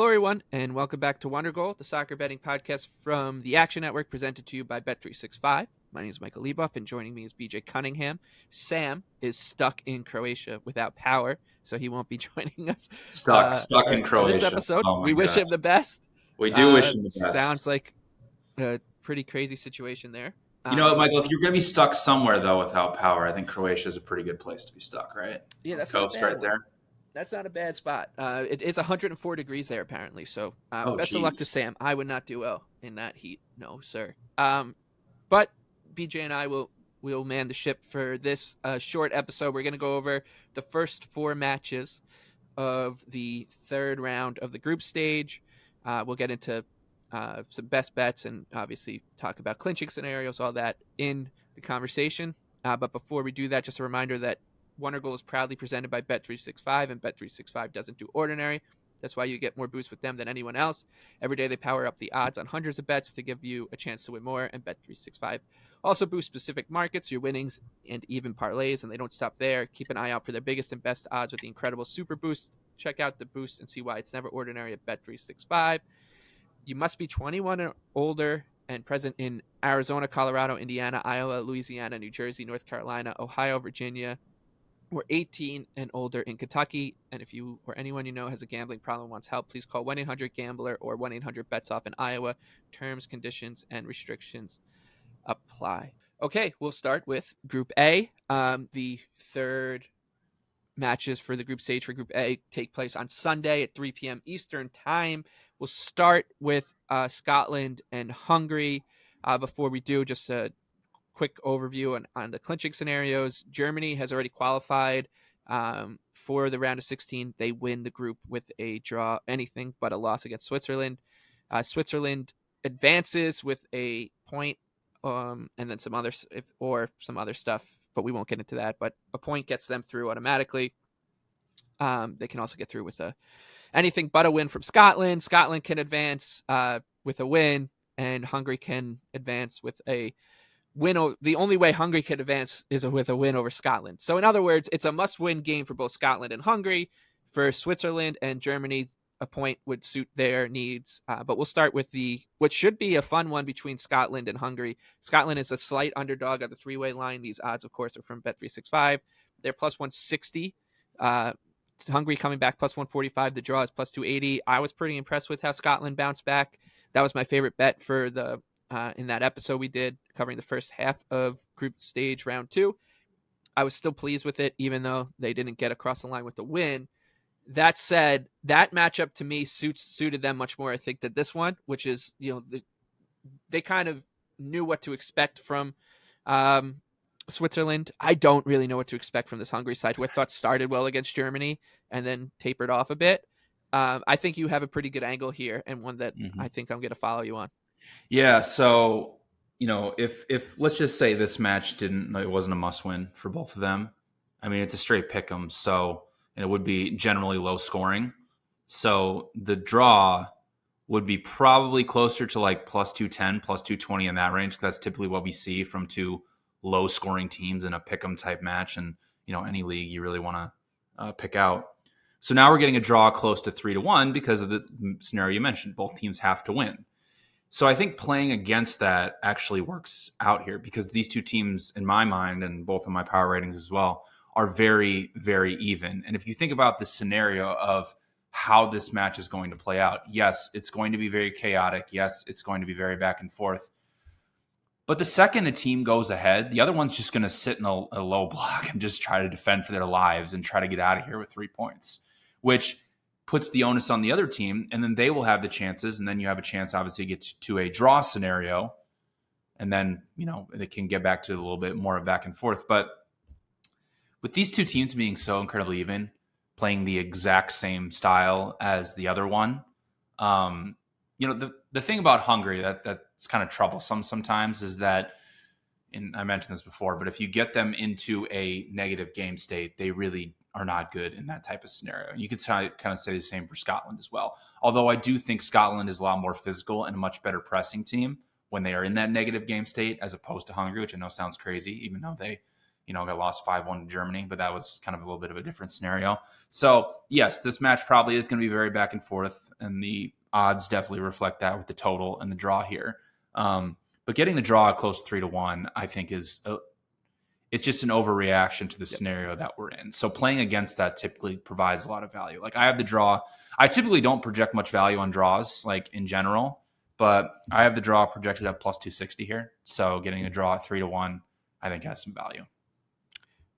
Hello, everyone, and welcome back to Wondergoal, the soccer betting podcast from the Action Network, presented to you by Bet365. My name is Michael Leboff, and joining me is BJ Cunningham. Sam is stuck in Croatia without power, so he won't be joining us. Stuck in Croatia. This episode, oh we wish him the best. We do wish him the best. Sounds like a pretty crazy situation there. You know what, Michael? If you're going to be stuck somewhere, though, without power, I think Croatia is a pretty good place to be stuck, right? Yeah, that's coast right there. That's not a bad spot. It is 104 degrees there, apparently. So best of luck to Sam. I would not do well in that heat. No, sir. But BJ and I will man the ship for this short episode. We're going to go over the first four matches of the third round of the group stage. We'll get into some best bets and obviously talk about clinching scenarios, all that in the conversation. But before we do that, just a reminder that Wondergoal is proudly presented by Bet365, and Bet365 doesn't do ordinary. That's why you get more boosts with them than anyone else. Every day they power up the odds on hundreds of bets to give you a chance to win more, and Bet365 also boosts specific markets, your winnings, and even parlays, and they don't stop there. Keep an eye out for their biggest and best odds with the incredible Super Boost. Check out the boost and see why it's never ordinary at Bet365. You must be 21 or older and present in Arizona, Colorado, Indiana, Iowa, Louisiana, New Jersey, North Carolina, Ohio, Virginia, or 18 and older in Kentucky. And if you or anyone you know has a gambling problem and wants help, please call 1-800-GAMBLER or 1-800-BETS-OFF in Iowa. Terms, conditions, and restrictions apply. Okay, we'll start with Group A. The third matches for the group stage for Group A take place on Sunday at 3 p.m. Eastern Time. We'll start with Scotland and Hungary. Before we do, just a quick overview on the clinching scenarios. Germany has already qualified for the round of 16. They win the group with a draw, anything but a loss against Switzerland. Switzerland advances with a point, and then some other stuff, but we won't get into that. But a point gets them through automatically. They can also get through with anything but a win from Scotland. Scotland can advance with a win, and Hungary can advance with a win. The only way Hungary can advance is with a win over Scotland. So in other words, it's a must-win game for both Scotland and Hungary. For Switzerland and Germany, a point would suit their needs. But we'll start with what should be a fun one between Scotland and Hungary. Scotland is a slight underdog on the three-way line. These odds, of course, are from Bet365. They're plus 160. Hungary coming back plus 145. The draw is plus 280. I was pretty impressed with how Scotland bounced back. That was my favorite bet for the in that episode we did covering the first half of group stage round 2. I was still pleased with it, even though they didn't get across the line with the win. That said, that matchup to me suited them much more, I think, than this one, which is, they kind of knew what to expect from Switzerland. I don't really know what to expect from this Hungary side, who I thought started well against Germany and then tapered off a bit. I think you have a pretty good angle here, and one that I think I'm going to follow you on. Yeah, so if let's just say this match it wasn't a must win for both of them. I mean, it's a straight pick 'em, so and it would be generally low scoring. So the draw would be probably closer to like plus 210, plus 220 in that range. That's typically what we see from two low scoring teams in a pick 'em type match, and any league you really want to pick out. So now we're getting a draw close to 3-1 because of the scenario you mentioned. Both teams have to win. So I think playing against that actually works out here, because these two teams, in my mind, and both of my power ratings as well, are very, very even. And if you think about the scenario of how this match is going to play out, yes, it's going to be very chaotic. Yes, it's going to be very back and forth. But the second a team goes ahead, the other one's just going to sit in a low block and just try to defend for their lives and try to get out of here with 3 points, which puts the onus on the other team, and then they will have the chances, and then you have a chance, obviously, to get to a draw scenario, and then, they can get back to a little bit more of back and forth. But with these two teams being so incredibly even, playing the exact same style as the other one, the thing about Hungary that's kind of troublesome sometimes is that, and I mentioned this before, but if you get them into a negative game state, they really are not good in that type of scenario. You could kind of say the same for Scotland as well. Although I do think Scotland is a lot more physical and a much better pressing team when they are in that negative game state, as opposed to Hungary, which I know sounds crazy, even though they, got lost 5-1 to Germany, but that was kind of a little bit of a different scenario. So yes, this match probably is going to be very back and forth, and the odds definitely reflect that with the total and the draw here. But getting the draw close 3-1, I think it's just an overreaction to the scenario that we're in. So playing against that typically provides a lot of value. Like I have the draw. I typically don't project much value on draws, like in general, but I have the draw projected at plus 260 here. So getting a draw at 3-1, I think has some value.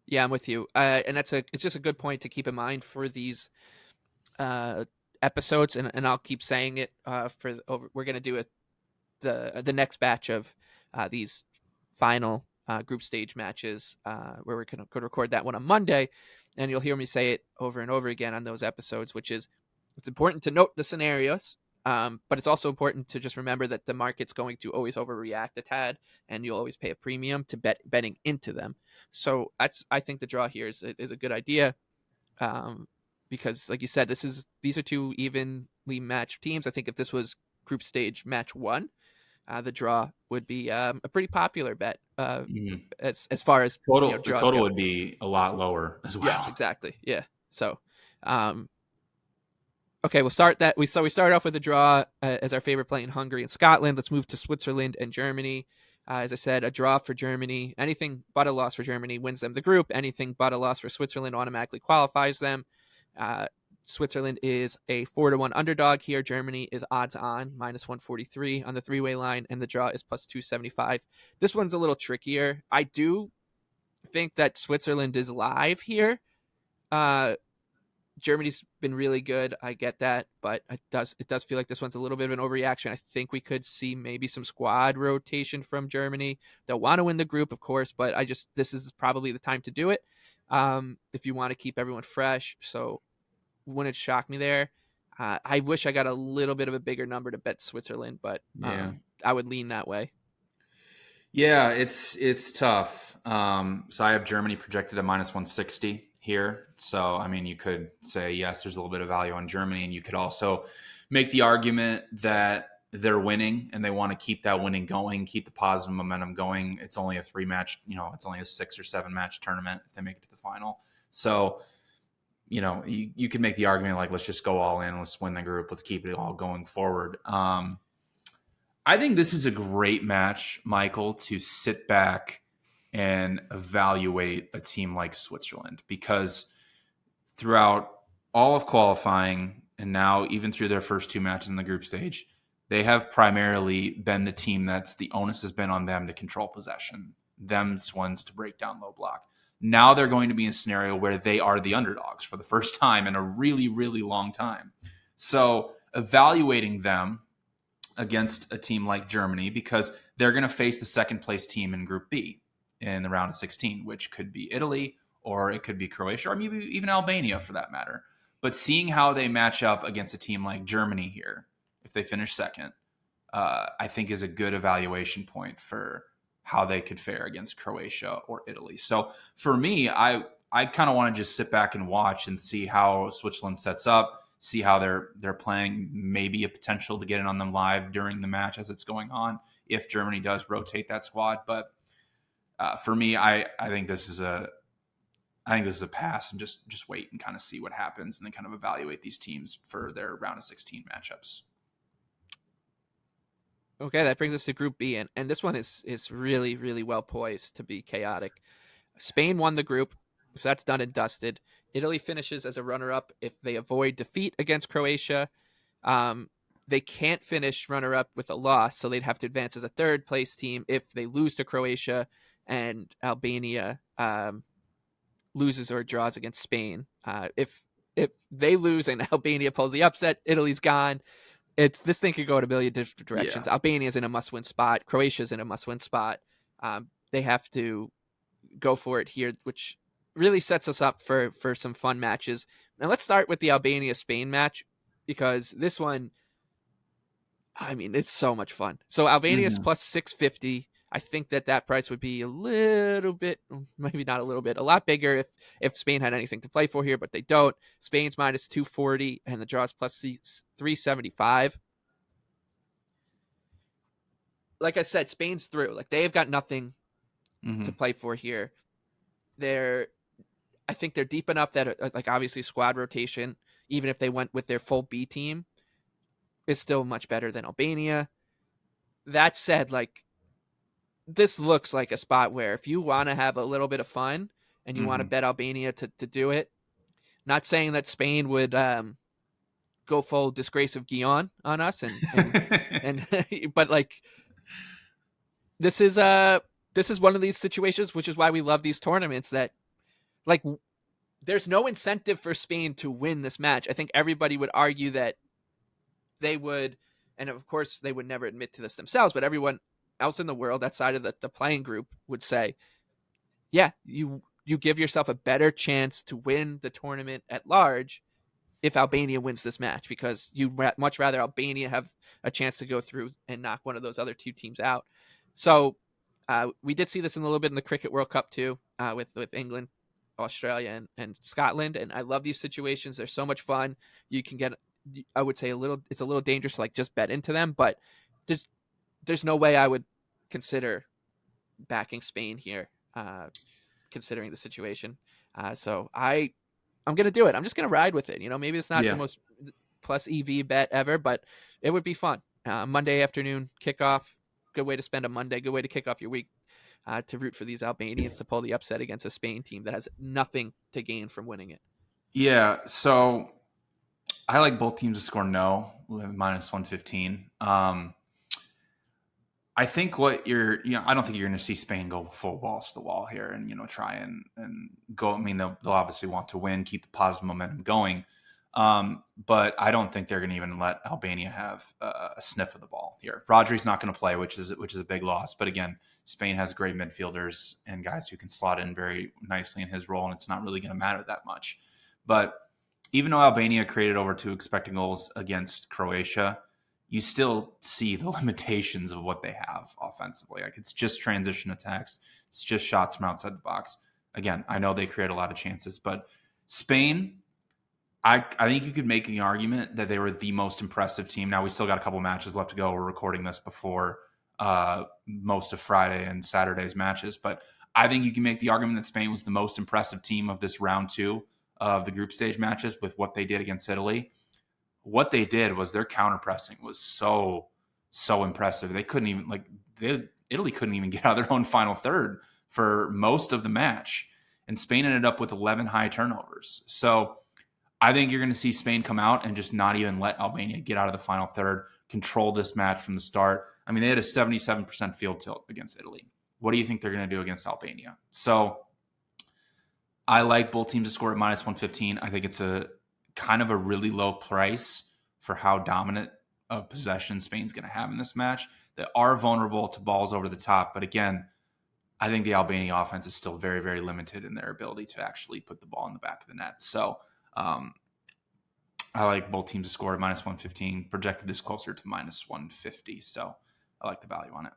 Yeah, I'm with you. And it's just a good point to keep in mind for these episodes. And I'll keep saying it we're going to do the next batch of these final group stage matches where we're going to record that one on Monday, and you'll hear me say it over and over again on those episodes, which is it's important to note the scenarios, but it's also important to just remember that the market's going to always overreact a tad, and you'll always pay a premium to betting into them. So I think the draw here is a good idea, because like you said, these are two evenly matched teams. I think if this was group stage match 1, the draw would be a pretty popular bet as far as total. The total would be a lot lower as well. Yeah, exactly. Yeah. So, okay, we'll start that. We started off with a draw as our favorite play in Hungary and Scotland. Let's move to Switzerland and Germany. As I said, a draw for Germany. Anything but a loss for Germany wins them the group. Anything but a loss for Switzerland automatically qualifies them. Switzerland is a 4-1 underdog here. Germany is odds on -143 on the 3-way line, and the draw is plus 275. This one's a little trickier. I do think that Switzerland is live here. Germany's been really good. I get that, but it does feel like this one's a little bit of an overreaction. I think we could see maybe some squad rotation from Germany. They'll want to win the group, of course, but this is probably the time to do it if you want to keep everyone fresh. So wouldn't shock me there. I wish I got a little bit of a bigger number to bet Switzerland, but I would lean that way. Yeah, it's tough. So I have Germany projected at -160 here. So, I mean, you could say, yes, there's a little bit of value on Germany, and you could also make the argument that they're winning and they want to keep that winning going, keep the positive momentum going. It's only a 3-match, it's only a 6 or 7 match tournament if they make it to the final. So, you can make the argument like, let's just go all in, let's win the group, let's keep it all going forward. I think this is a great match, Michael, to sit back and evaluate a team like Switzerland, because throughout all of qualifying and now even through their first 2 matches in the group stage, they have primarily been the team that's the onus has been on them to control possession, them's ones to break down low block. Now they're going to be in a scenario where they are the underdogs for the first time in a really, really long time. So evaluating them against a team like Germany, because they're going to face the second place team in Group B in the round of 16, which could be Italy or it could be Croatia or maybe even Albania for that matter. But seeing how they match up against a team like Germany here, if they finish second, I think is a good evaluation point for how they could fare against Croatia or Italy. So for me, I kind of want to just sit back and watch and see how Switzerland sets up, see how they're playing, maybe a potential to get in on them live during the match as it's going on if Germany does rotate that squad. But for me, I think this is a pass, and just wait and kind of see what happens and then kind of evaluate these teams for their round of 16 matchups. Okay, that brings us to Group B, and this one is really, really well poised to be chaotic. Spain won the group, so that's done and dusted. Italy finishes as a runner-up if they avoid defeat against Croatia. They can't finish runner-up with a loss, so they'd have to advance as a third-place team if they lose to Croatia and Albania loses or draws against Spain. If they lose and Albania pulls the upset, Italy's gone. This thing could go in a million different directions. Yeah. Albania's in a must-win spot. Croatia's in a must-win spot. They have to go for it here, which really sets us up for some fun matches. Now let's start with the Albania-Spain match, because this one, I mean, it's so much fun. So Albania's plus 650. I think that price would be a little bit, maybe not a little bit, a lot bigger if Spain had anything to play for here, but they don't. Spain's minus 240 and the draw's plus 375. Like I said, Spain's through. Like, they've got nothing to play for here. I think they're deep enough that like obviously squad rotation, even if they went with their full B team, is still much better than Albania. That said, like this looks like a spot where if you want to have a little bit of fun and you want to bet Albania to do it, not saying that Spain would go full disgrace of Guion on us and but like this is one of these situations, which is why we love these tournaments, that like there's no incentive for Spain to win this match. I think everybody would argue that they would, and of course they would never admit to this themselves, but everyone else in the world outside of the playing group would say, yeah, you give yourself a better chance to win the tournament at large if Albania wins this match, because you'd much rather Albania have a chance to go through and knock one of those other two teams out. So we did see this in a little bit in the Cricket World Cup too, with England, Australia, and Scotland. And I love these situations. They're so much fun. You can get, I would say it's a little dangerous to like just bet into them, but there's no way I would consider backing Spain here, considering the situation. So I'm going to do it. I'm just going to ride with it. Maybe it's not the most plus EV bet ever, but it would be fun. Monday afternoon kickoff, good way to spend a Monday, good way to kick off your week, to root for these Albanians to pull the upset against a Spain team that has nothing to gain from winning it. Yeah, so I like both teams to score no, minus 115. I think I don't think you're going to see Spain go full balls to the wall here and, try and go. I mean, they'll obviously want to win, keep the positive momentum going. But I don't think they're going to even let Albania have a sniff of the ball here. Rodri's not going to play, which is a big loss. But again, Spain has great midfielders and guys who can slot in very nicely in his role, and it's not really going to matter that much. But even though Albania created over 2 expected goals against Croatia, you still see the limitations of what they have offensively. Like, it's just transition attacks. It's just shots from outside the box. Again, I know they create a lot of chances, but Spain, I think you could make the argument that they were the most impressive team. Now, we still got a couple matches left to go. We're recording this before most of Friday and Saturday's matches, but I think you can make the argument that Spain was the most impressive team of this round 2 of the group stage matches with what they did against Italy. What they did was their counter pressing was so impressive. They couldn't even Italy couldn't even get out of their own final third for most of the match, and Spain ended up with 11 high turnovers. So I think you're going to see Spain come out and just not even let Albania get out of the final third, control this match from the start. I mean, they had a 77% field tilt against Italy. What do you think they're going to do against Albania? So I like both teams to score at minus 115. I think it's a kind of a really low price for how dominant of possession Spain's going to have in this match. They are vulnerable to balls over the top, but again, I think the Albania offense is still very, very limited in their ability to actually put the ball in the back of the net. So I like both teams to score at minus 115, projected this closer to minus 150. So I like the value on it.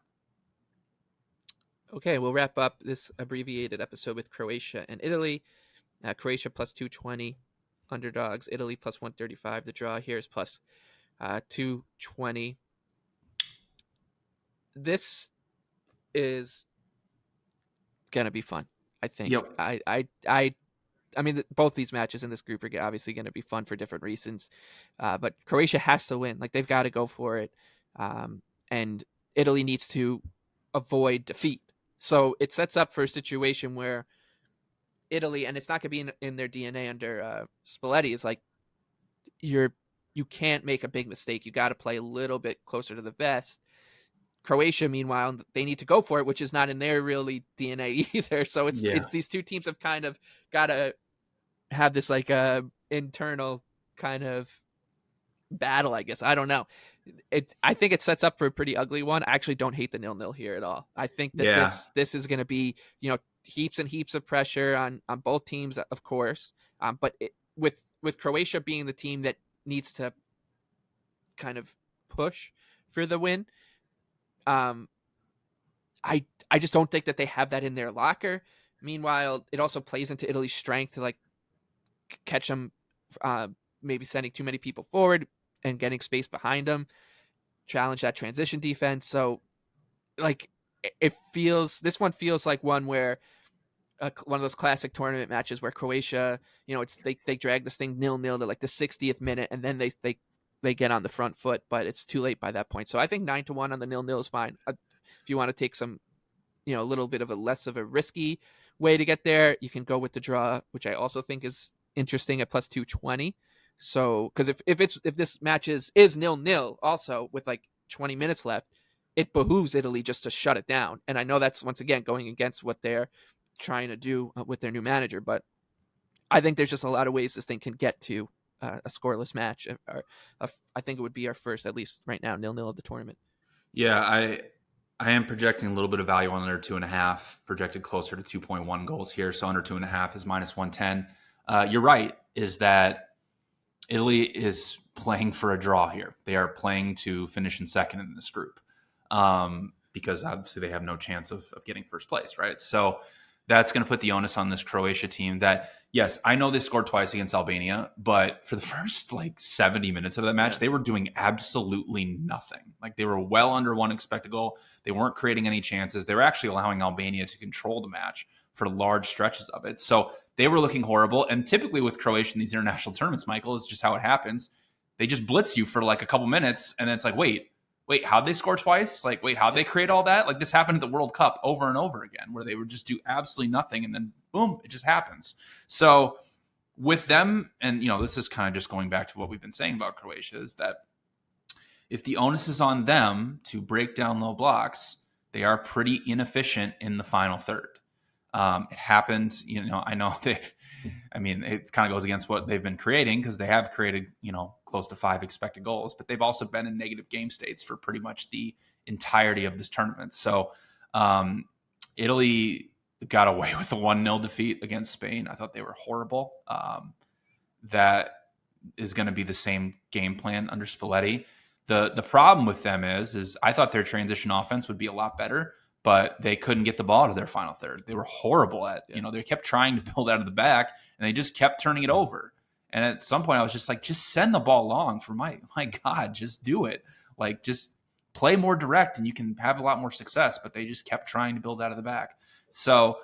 Okay, we'll wrap up this abbreviated episode with Croatia and Italy. Croatia plus 220. Underdogs, Italy plus 135. The draw here is plus 220. This is gonna be fun, I think. Yep. I mean, both these matches in this group are obviously going to be fun for different reasons. But Croatia has to win. Like, they've got to go for it. And Italy needs to avoid defeat. So it sets up for a situation where Italy, and it's not going to be in their DNA under Spalletti, is like you can't make a big mistake. You got to play a little bit closer to the vest. Croatia, meanwhile, they need to go for it, which is not in their really DNA either. So it's these two teams have kind of got to have this like internal kind of battle, I guess. I don't know. I think it sets up for a pretty ugly one. I actually don't hate the 0-0 here at all. I think that this is going to be, heaps and heaps of pressure on both teams, of course. But with Croatia being the team that needs to kind of push for the win, I just don't think that they have that in their locker. Meanwhile, it also plays into Italy's strength to like catch them, maybe sending too many people forward and getting space behind them, challenge that transition defense. So like this one feels like one where one of those classic tournament matches where Croatia, it's they drag this thing 0-0 to like the 60th minute, and then they get on the front foot, but it's too late by that point. So I think 9-1 on the 0-0 is fine. If you want to take some, a little bit of a less of a risky way to get there, you can go with the draw, which I also think is interesting at plus 220. So, because if this match is 0-0 also with like 20 minutes left, it behooves Italy just to shut it down. And I know that's once again going against what they're trying to do with their new manager, but I think there's just a lot of ways this thing can get to a scoreless match. I think it would be our first, at least right now, 0-0 of the tournament. Yeah, I am projecting a little bit of value on under 2.5, projected closer to 2.1 goals here. So under 2.5 is minus 110. You're right, is that Italy is playing for a draw here. They are playing to finish in second in this group because obviously they have no chance of getting first place, right? So that's going to put the onus on this Croatia team that, yes, I know they scored twice against Albania, but for the first like 70 minutes of that match, they were doing absolutely nothing. Like they were well under one expected goal. They weren't creating any chances. They were actually allowing Albania to control the match for large stretches of it. So they were looking horrible. And typically with Croatia in these international tournaments, Michael, is just how it happens. They just blitz you for like a couple minutes. And then it's like, wait, how'd they score twice? Like, wait, how'd they create all that? Like this happened at the World Cup over and over again, where they would just do absolutely nothing. And then boom, it just happens. So with them, and this is kind of just going back to what we've been saying about Croatia, is that if the onus is on them to break down low blocks, they are pretty inefficient in the final third. It happened, I know it kind of goes against what they've been creating because they have created, close to 5 expected goals, but they've also been in negative game states for pretty much the entirety of this tournament. So Italy got away with a 1-0 defeat against Spain. I thought they were horrible. That is going to be the same game plan under Spalletti. The problem with them is I thought their transition offense would be a lot better, but they couldn't get the ball to their final third. They were horrible at, they kept trying to build out of the back and they just kept turning it over. And at some point I was just like, just send the ball long for my God, just do it. Like just play more direct and you can have a lot more success, but they just kept trying to build out of the back. So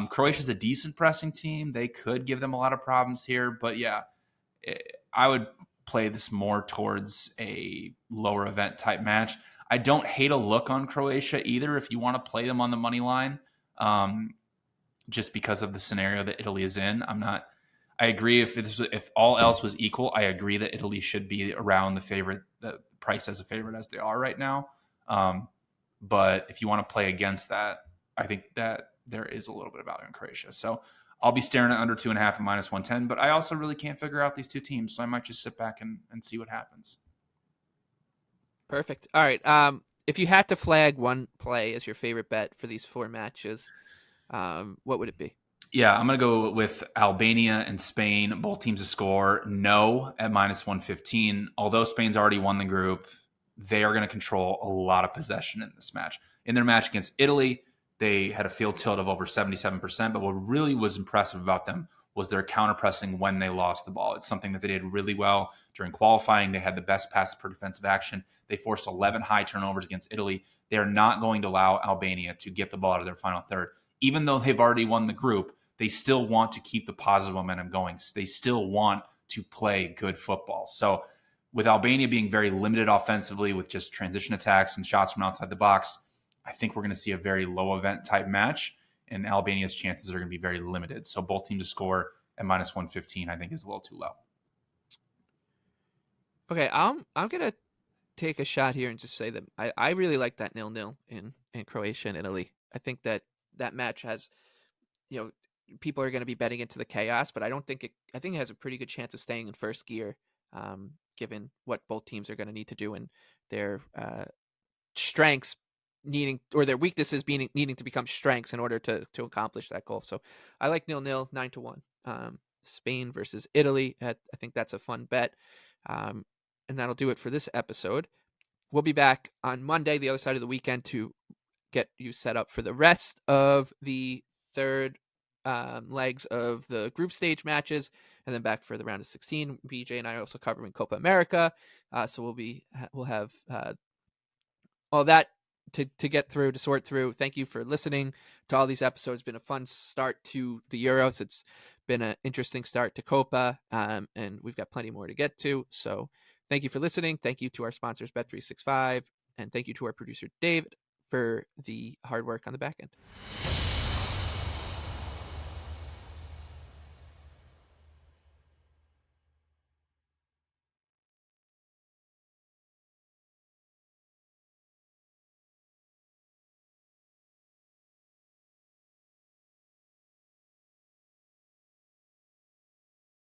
Croatia's a decent pressing team. They could give them a lot of problems here, but yeah, I would play this more towards a lower event type match. I don't hate a look on Croatia either if you want to play them on the money line, just because of the scenario that Italy is in. I agree if all else was equal, I agree that Italy should be around the price as a favorite as they are right now. But if you want to play against that, I think that there is a little bit of value in Croatia. So I'll be staring at under 2.5 and minus 110, but I also really can't figure out these two teams. So I might just sit back and see what happens. Perfect. All right. If you had to flag one play as your favorite bet for these 4 matches, what would it be? Yeah, I'm going to go with Albania and Spain. Both teams to score no at minus 115. Although Spain's already won the group, they are going to control a lot of possession in this match. In their match against Italy, they had a field tilt of over 77%. But what really was impressive about them was their counter-pressing when they lost the ball. It's something that they did really well during qualifying. They had the best pass per defensive action. They forced 11 high turnovers against Italy. They are not going to allow Albania to get the ball to their final third. Even though they've already won the group, they still want to keep the positive momentum going. They still want to play good football. So with Albania being very limited offensively with just transition attacks and shots from outside the box, I think we're going to see a very low event type match, and Albania's chances are going to be very limited. So both teams to score at minus 115, I think, is a little too low. Okay, I'm going to take a shot here and just say that I really like that 0-0 in Croatia and Italy. I think that match has, people are going to be betting into the chaos, but I think it has a pretty good chance of staying in first gear, given what both teams are going to need to do and their strengths their weaknesses needing to become strengths in order to accomplish that goal. So I like 0-0, 9-1. Spain versus Italy. I think that's a fun bet. And that'll do it for this episode. We'll be back on Monday, the other side of the weekend, to get you set up for the rest of the third legs of the group stage matches, and then back for the round of 16. BJ and I are also covering Copa America, so we'll have all that to get through, to sort through. Thank you for listening to all these episodes. It's been a fun start to the Euros. It's been an interesting start to Copa, and we've got plenty more to get to. So thank you for listening. Thank you to our sponsors, Bet365, and thank you to our producer, David, for the hard work on the back end.